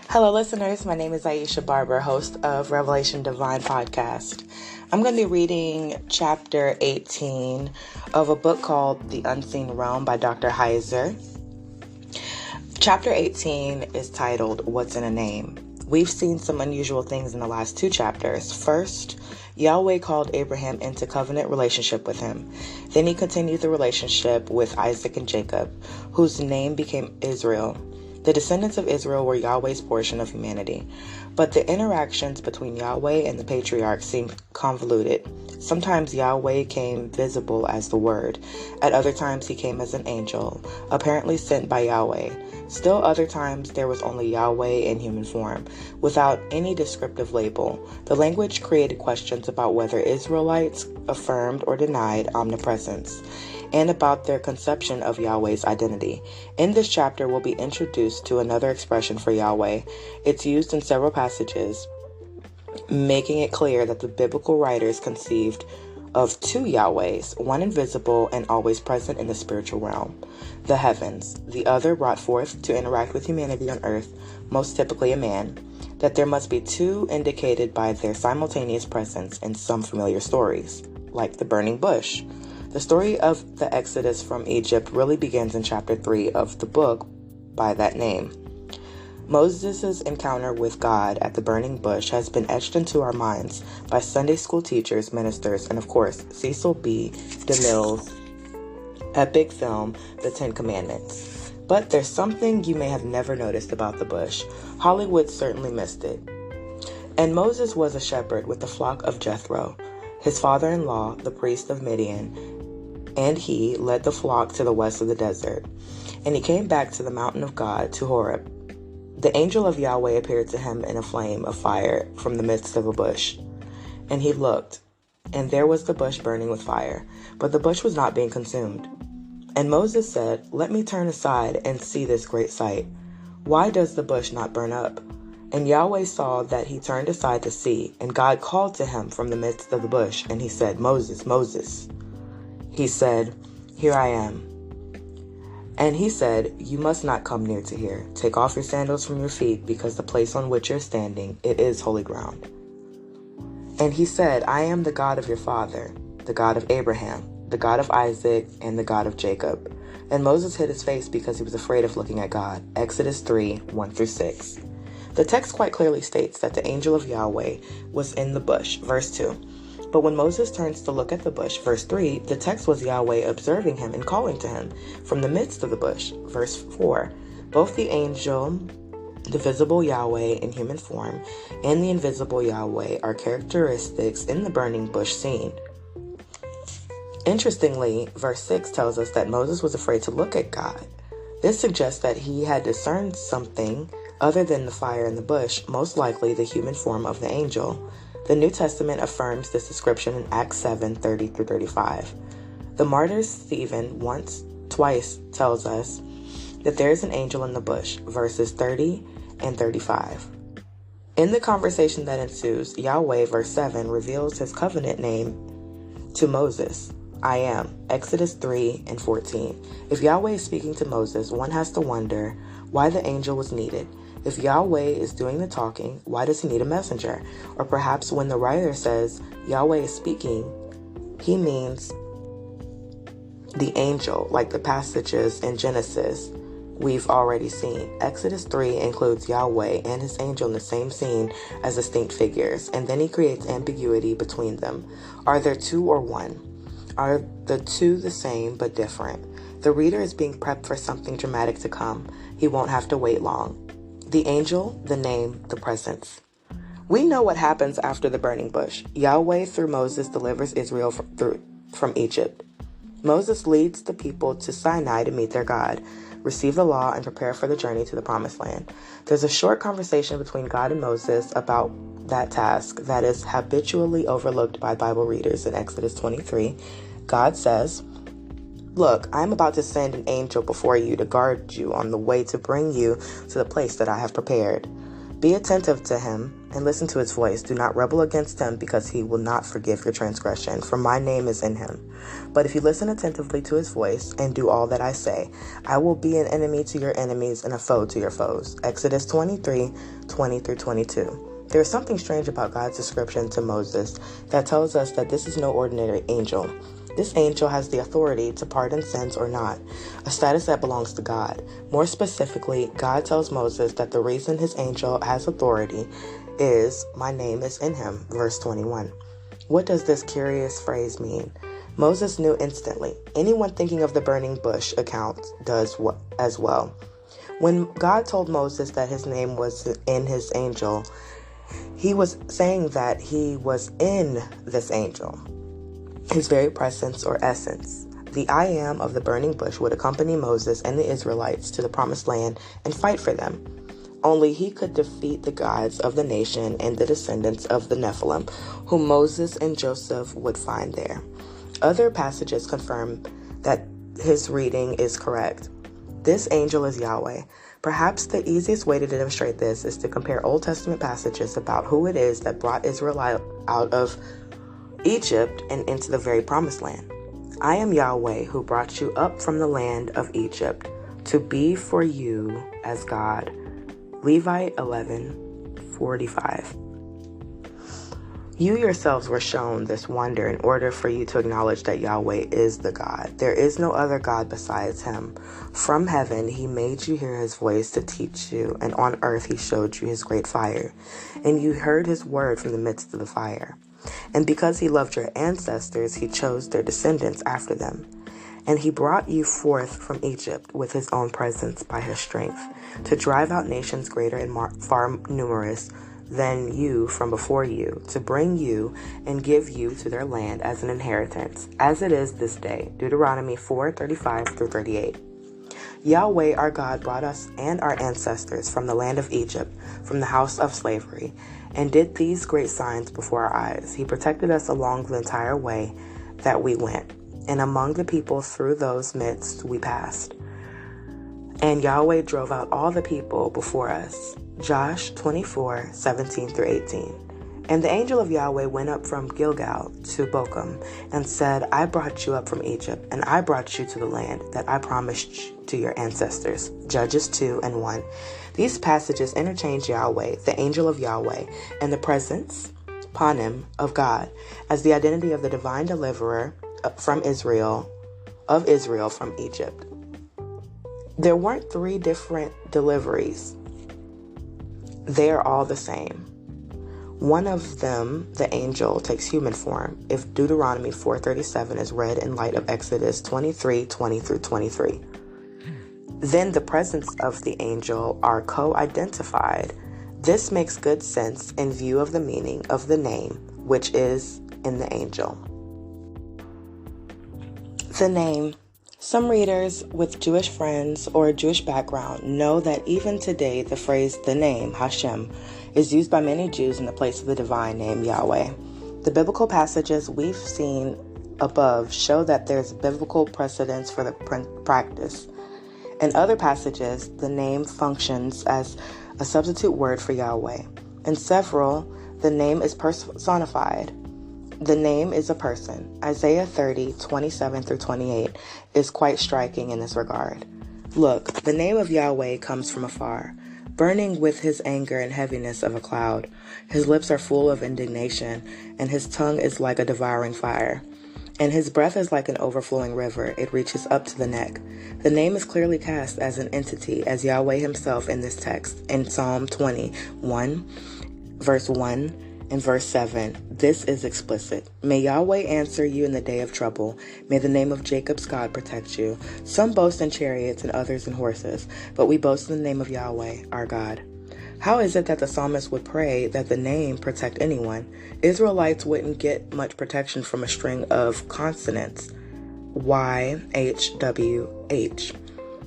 Hello, listeners. My name is Aisha Barber, host of Revelation Divine Podcast. I'm going to be reading chapter 18 of a book called The Unseen Realm by Dr. Heiser. Chapter 18 is titled, What's in a Name? We've seen some unusual things in the last two chapters. First, Yahweh called Abraham into covenant relationship with him. Then he continued the relationship with Isaac and Jacob, whose name became Israel. The descendants of Israel were Yahweh's portion of humanity, but the interactions between Yahweh and the patriarchs seemed convoluted. Sometimes Yahweh came visible as the Word. At other times he came as an angel, apparently sent by Yahweh. Still other times there was only Yahweh in human form, without any descriptive label. The language created questions about whether Israelites affirmed or denied omnipresence, and about their conception of Yahweh's identity. In this chapter, we'll be introduced to another expression for Yahweh. It's used in several passages, making it clear that the biblical writers conceived of two Yahwehs, one invisible and always present in the spiritual realm, the heavens, the other brought forth to interact with humanity on earth, most typically a man, that there must be two indicated by their simultaneous presence in some familiar stories, like the burning bush. The story of the Exodus from Egypt really begins in chapter 3 of the book by that name. Moses' encounter with God at the burning bush has been etched into our minds by Sunday school teachers, ministers, and of course, Cecil B. DeMille's epic film, The Ten Commandments. But there's something you may have never noticed about the bush. Hollywood certainly missed it. And Moses was a shepherd with the flock of Jethro, his father-in-law, the priest of Midian, and he led the flock to the west of the desert. And he came back to the mountain of God, to Horeb. The angel of Yahweh appeared to him in a flame of fire from the midst of a bush. And he looked, and there was the bush burning with fire, but the bush was not being consumed. And Moses said, "Let me turn aside and see this great sight. Why does the bush not burn up?" And Yahweh saw that he turned aside to see, and God called to him from the midst of the bush, and he said, "Moses, Moses." He said, "Here I am." And he said, "You must not come near to here. Take off your sandals from your feet, because the place on which you're standing, it is holy ground." And he said, "I am the God of your father, the God of Abraham, the God of Isaac, and the God of Jacob." And Moses hid his face because he was afraid of looking at God. Exodus 3, 1-6. The text quite clearly states that the angel of Yahweh was in the bush, verse 2. But when Moses turns to look at the bush, verse 3, the text was Yahweh observing him and calling to him from the midst of the bush, verse 4. Both the angel, the visible Yahweh in human form, and the invisible Yahweh are characteristics in the burning bush scene. Interestingly, verse 6 tells us that Moses was afraid to look at God. This suggests that he had discerned something other than the fire in the bush, most likely the human form of the angel. The New Testament affirms this description in Acts 7:30-35. The martyr Stephen twice tells us that there is an angel in the bush, verses 30 and 35. In the conversation that ensues, Yahweh, verse 7, reveals his covenant name to Moses, I am, Exodus 3 and 14. If Yahweh is speaking to Moses, one has to wonder why the angel was needed. If Yahweh is doing the talking, why does he need a messenger? Or perhaps when the writer says Yahweh is speaking, he means the angel, like the passages in Genesis we've already seen. Exodus 3 includes Yahweh and his angel in the same scene as distinct figures, and then he creates ambiguity between them. Are there two or one? Are the two the same but different? The reader is being prepped for something dramatic to come. He won't have to wait long. The angel, the name, the presence. We know what happens after the burning bush. Yahweh, through Moses, delivers Israel from Egypt. Moses leads the people to Sinai to meet their God, receive the law, and prepare for the journey to the promised land. There's a short conversation between God and Moses about that task that is habitually overlooked by Bible readers. In Exodus 23, God says, "Look, I am about to send an angel before you to guard you on the way to bring you to the place that I have prepared. Be attentive to him and listen to his voice. Do not rebel against him, because he will not forgive your transgression, for my name is in him. But if you listen attentively to his voice and do all that I say, I will be an enemy to your enemies and a foe to your foes. Exodus 23:20-22. There is something strange about God's description to Moses that tells us that this is no ordinary angel. This angel has the authority to pardon sins or not, a status that belongs to God. More specifically, God tells Moses that the reason his angel has authority is, my name is in him, verse 21. What does this curious phrase mean? Moses knew instantly. Anyone thinking of the burning bush account does as well. When God told Moses that his name was in his angel, he was saying that he was in this angel, his very presence or essence. The I am of the burning bush would accompany Moses and the Israelites to the promised land and fight for them. Only he could defeat the gods of the nation and the descendants of the Nephilim, whom Moses and Joseph would find there. Other passages confirm that his reading is correct. This angel is Yahweh. Perhaps the easiest way to demonstrate this is to compare Old Testament passages about who it is that brought Israel out of Egypt and into the very promised land. I am Yahweh, who brought you up from the land of Egypt to be for you as God. Levite 11:45. You yourselves were shown this wonder in order for you to acknowledge that Yahweh is the God. There is no other God besides him. From heaven he made you hear his voice to teach you, and on earth he showed you his great fire. And you heard his word from the midst of the fire. And because he loved your ancestors, he chose their descendants after them. And he brought you forth from Egypt with his own presence by his strength, to drive out nations greater and far numerous than you from before you, to bring you and give you to their land as an inheritance, as it is this day. Deuteronomy 4:35-38. Yahweh our God brought us and our ancestors from the land of Egypt, from the house of slavery, and did these great signs before our eyes. He protected us along the entire way that we went, and among the people through those midst we passed. And Yahweh drove out all the people before us. Josh 24:17-18. And the angel of Yahweh went up from Gilgal to Bochum and said, I brought you up from Egypt, and I brought you to the land that I promised to your ancestors. Judges 2:1. These passages interchange Yahweh, the angel of Yahweh, and the presence, panim, of God as the identity of the divine deliverer from Israel from Egypt. There weren't three different deliveries. They are all the same. One of them, the angel, takes human form, if Deuteronomy 4:37 is read in light of Exodus 23:20-23. Then the presence of the angel are co-identified. This makes good sense in view of the meaning of the name, which is in the angel. The name. Some readers with Jewish friends or a Jewish background know that even today the phrase the name, Hashem, is used by many Jews in the place of the divine name, Yahweh. The biblical passages we've seen above show that there's biblical precedence for the practice. In other passages, the name functions as a substitute word for Yahweh. In several, the name is personified. The name is a person. Isaiah 30:27-28 is quite striking in this regard. Look, the name of Yahweh comes from afar, burning with his anger and heaviness of a cloud. His lips are full of indignation, and his tongue is like a devouring fire. And his breath is like an overflowing river. It reaches up to the neck. The name is clearly cast as an entity, as Yahweh himself in this text, in Psalm 21, verse 1 and verse 7. This is explicit. May Yahweh answer you in the day of trouble. May the name of Jacob's God protect you. Some boast in chariots and others in horses, but we boast in the name of Yahweh, our God. How is it that the psalmist would pray that the name protect anyone? Israelites wouldn't get much protection from a string of consonants. Y, H, W, H.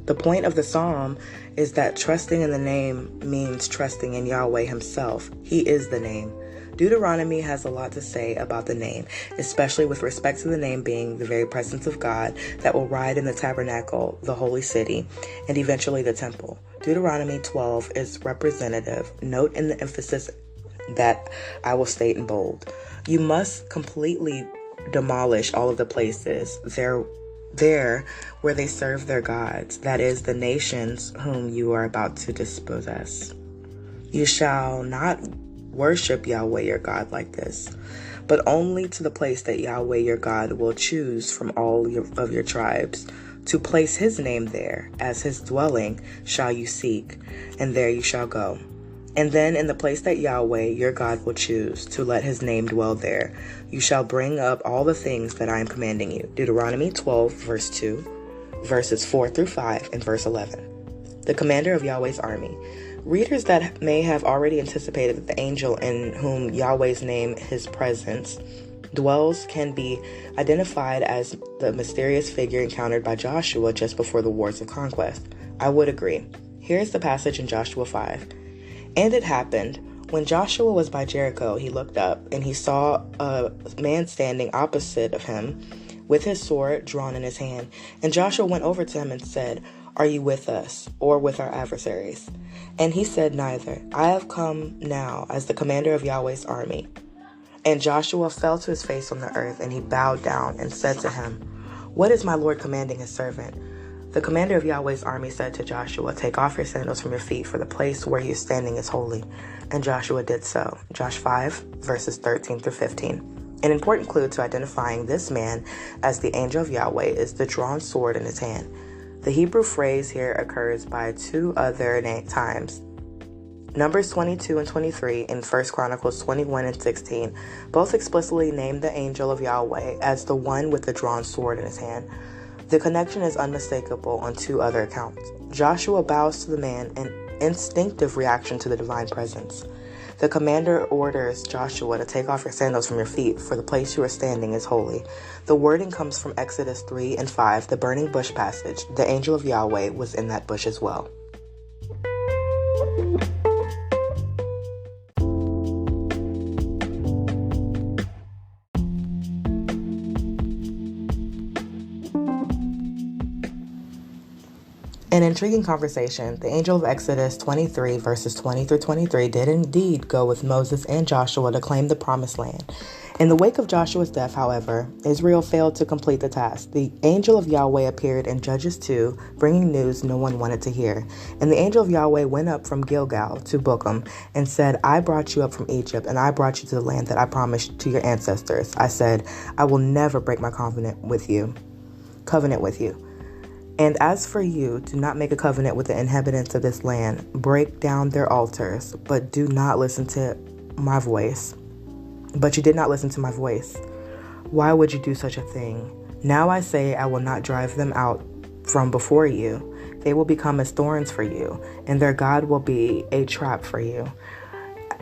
The point of the psalm is that trusting in the name means trusting in Yahweh himself. He is the name. Deuteronomy has a lot to say about the name, especially with respect to the name being the very presence of God that will ride in the tabernacle, the holy city, and eventually the temple. Deuteronomy 12 is representative. Note the emphasis that I will state in bold. You must completely demolish all of the places there where they serve their gods, that is, the nations whom you are about to dispossess. You shall not worship Yahweh your God like this, but only to the place that Yahweh your God will choose from all of your tribes. To place his name there as his dwelling shall you seek, and there you shall go. And then in the place that Yahweh your God will choose to let his name dwell there, you shall bring up all the things that I am commanding you. Deuteronomy 12, verse 2, verses 4 through 5, and verse 11. The commander of Yahweh's army. Readers that may have already anticipated that the angel in whom Yahweh's name, his presence, dwells can be identified as the mysterious figure encountered by Joshua just before the wars of conquest. I would agree. Here's the passage in Joshua 5. And it happened, when Joshua was by Jericho, he looked up, and he saw a man standing opposite of him, with his sword drawn in his hand. And Joshua went over to him and said, Are you with us, or with our adversaries? And he said, Neither. I have come now as the commander of Yahweh's army. And Joshua fell to his face on the earth, and he bowed down and said to him, What is my Lord commanding his servant? The commander of Yahweh's army said to Joshua, Take off your sandals from your feet, for the place where you are standing is holy. And Joshua did so. Josh 5, verses 13 through 15. An important clue to identifying this man as the angel of Yahweh is the drawn sword in his hand. The Hebrew phrase here occurs by two other times. Numbers 22 and 23 and 1 Chronicles 21 and 16 both explicitly name the angel of Yahweh as the one with the drawn sword in his hand. The connection is unmistakable on two other accounts. Joshua bows to the man, an instinctive reaction to the divine presence. The commander orders Joshua to take off your sandals from your feet, for the place you are standing is holy. The wording comes from Exodus 3 and 5, the burning bush passage. The angel of Yahweh was in that bush as well. An intriguing conversation. The angel of Exodus 23, verses 20 through 23, did indeed go with Moses and Joshua to claim the promised land. In the wake of Joshua's death, however, Israel failed to complete the task. The angel of Yahweh appeared in Judges 2, bringing news no one wanted to hear. And the angel of Yahweh went up from Gilgal to Bochum and said, I brought you up from Egypt, and I brought you to the land that I promised to your ancestors. I said, I will never break my covenant with you. And as for you, do not make a covenant with the inhabitants of this land. Break down their altars, but do not listen to my voice. But you did not listen to my voice. Why would you do such a thing? Now I say I will not drive them out from before you. They will become as thorns for you, and their God will be a trap for you.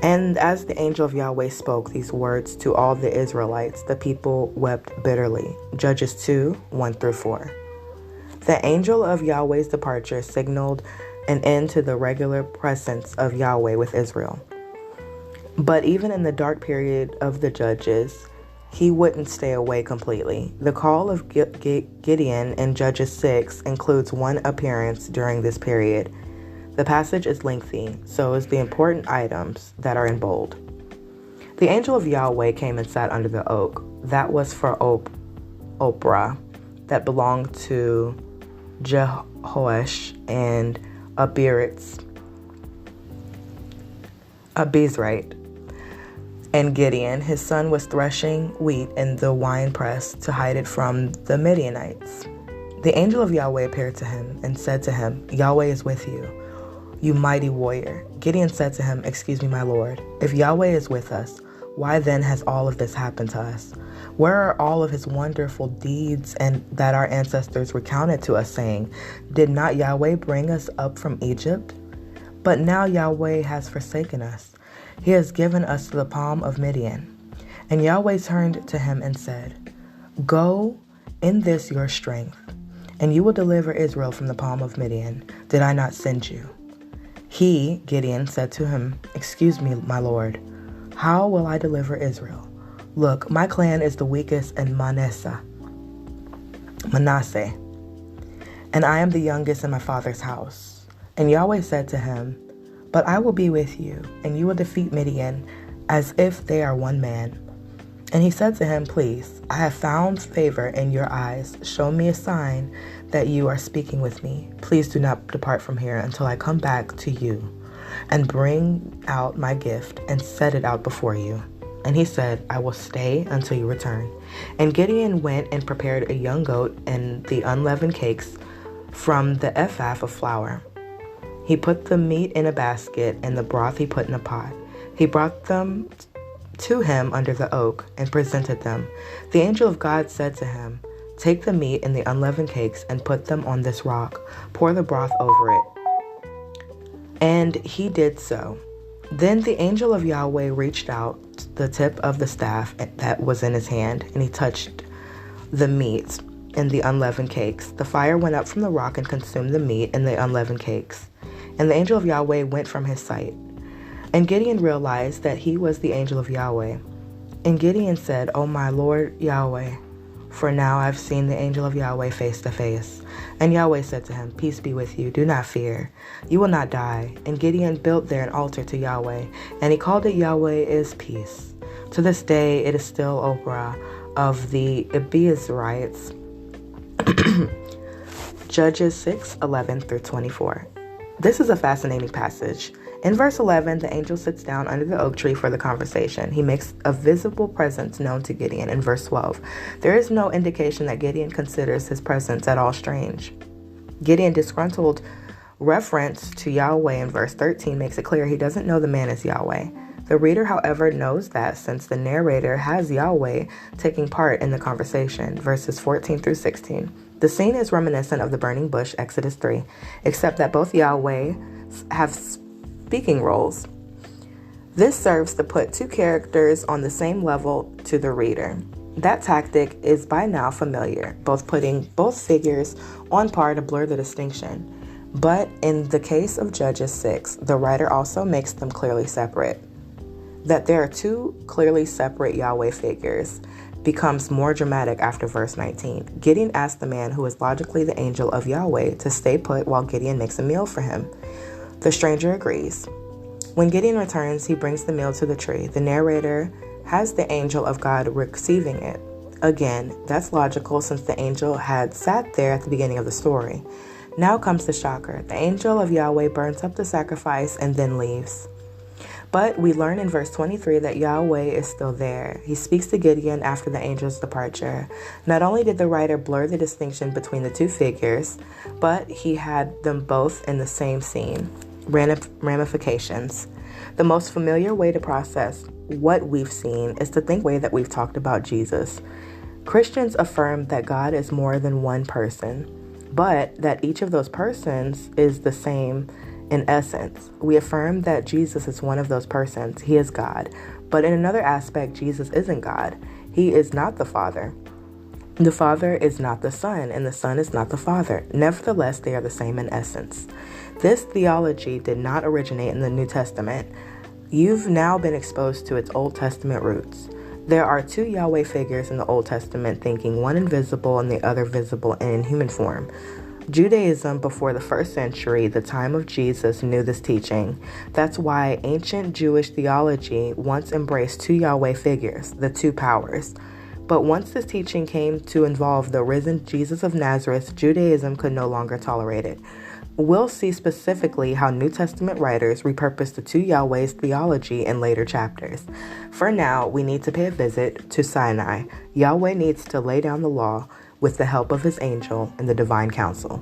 And as the angel of Yahweh spoke these words to all the Israelites, the people wept bitterly. Judges 2, 1 through 4. The angel of Yahweh's departure signaled an end to the regular presence of Yahweh with Israel. But even in the dark period of the Judges, he wouldn't stay away completely. The call of Gideon in Judges 6 includes one appearance during this period. The passage is lengthy, so is the important items that are in bold. The angel of Yahweh came and sat under the oak. That was for Oprah, that belonged to Jehoash and Abizrite. And Gideon, his son, was threshing wheat in the winepress to hide it from the Midianites. The angel of Yahweh appeared to him and said to him, Yahweh is with you, you mighty warrior. Gideon said to him, Excuse me, my lord. If Yahweh is with us, why then has all of this happened to us? Where are all of his wonderful deeds and that our ancestors recounted to us, saying, Did not Yahweh bring us up from Egypt? But now Yahweh has forsaken us. He has given us the palm of Midian. And Yahweh turned to him and said, Go in this your strength, and you will deliver Israel from the palm of Midian. Did I not send you? He, Gideon, said to him, Excuse me, my lord. How will I deliver Israel? Look, my clan is the weakest in Manasseh, and I am the youngest in my father's house. And Yahweh said to him, But I will be with you, and you will defeat Midian as if they are one man. And he said to him, "Please, I have found favor in your eyes. Show me a sign that you are speaking with me. Please do not depart from here until I come back to you and bring out my gift and set it out before you." And he said, "I will stay until you return." And Gideon went and prepared a young goat and the unleavened cakes from the ephah of flour. He put the meat in a basket and the broth he put in a pot. He brought them to him under the oak and presented them. The angel of God said to him, "Take the meat and the unleavened cakes and put them on this rock. Pour the broth over it." And he did so. Then the angel of Yahweh reached out the tip of the staff that was in his hand, and he touched the meat and the unleavened cakes. The fire went up from the rock and consumed the meat and the unleavened cakes. And the angel of Yahweh went from his sight. And Gideon realized that he was the angel of Yahweh. And Gideon said, "O my Lord Yahweh, for now I've seen the angel of Yahweh face to face." And Yahweh said to him, "Peace be with you. Do not fear. You will not die." And Gideon built there an altar to Yahweh, and he called it Yahweh is Peace. To this day, it is still Opera of the Abiezrites. Judges 6:11-24. This is a fascinating passage. In verse 11, the angel sits down under the oak tree for the conversation. He makes a visible presence known to Gideon. In verse 12, there is no indication that Gideon considers his presence at all strange. Gideon's disgruntled reference to Yahweh in verse 13 makes it clear he doesn't know the man is Yahweh. The reader, however, knows that since the narrator has Yahweh taking part in the conversation, verses 14-16. The scene is reminiscent of the burning bush, Exodus 3, except that both Yahweh have speaking roles. This serves to put two characters on the same level to the reader. That tactic is by now familiar, putting both figures on par to blur the distinction. But in the case of Judges 6, the writer also makes them clearly separate. That there are two clearly separate Yahweh figures becomes more dramatic after verse 19. Gideon asked the man who is logically the angel of Yahweh to stay put while Gideon makes a meal for him. The stranger agrees. When Gideon returns, he brings the meal to the tree. The narrator has the angel of God receiving it. Again, that's logical since the angel had sat there at the beginning of the story. Now comes the shocker. The angel of Yahweh burns up the sacrifice and then leaves. But we learn in verse 23 that Yahweh is still there. He speaks to Gideon after the angel's departure. Not only did the writer blur the distinction between the two figures, but he had them both in the same scene. Ramifications. The most familiar way to process what we've seen is to think the way that we've talked about Jesus. Christians affirm that God is more than one person, but that each of those persons is the same in essence. We affirm that Jesus is one of those persons. He is God. But in another aspect, Jesus isn't God. He is not the Father. The Father is not the Son, and the Son is not the Father. Nevertheless, they are the same in essence. This theology did not originate in the New Testament. You've now been exposed to its Old Testament roots. There are two Yahweh figures in the Old Testament, thinking one invisible and the other visible and in human form. Judaism before the 1st century, the time of Jesus, knew this teaching. That's why ancient Jewish theology once embraced two Yahweh figures, the two powers. But once this teaching came to involve the risen Jesus of Nazareth, Judaism could no longer tolerate it. We'll see specifically how New Testament writers repurposed the two Yahweh's theology in later chapters. For now, we need to pay a visit to Sinai. Yahweh needs to lay down the law with the help of his angel and the divine council.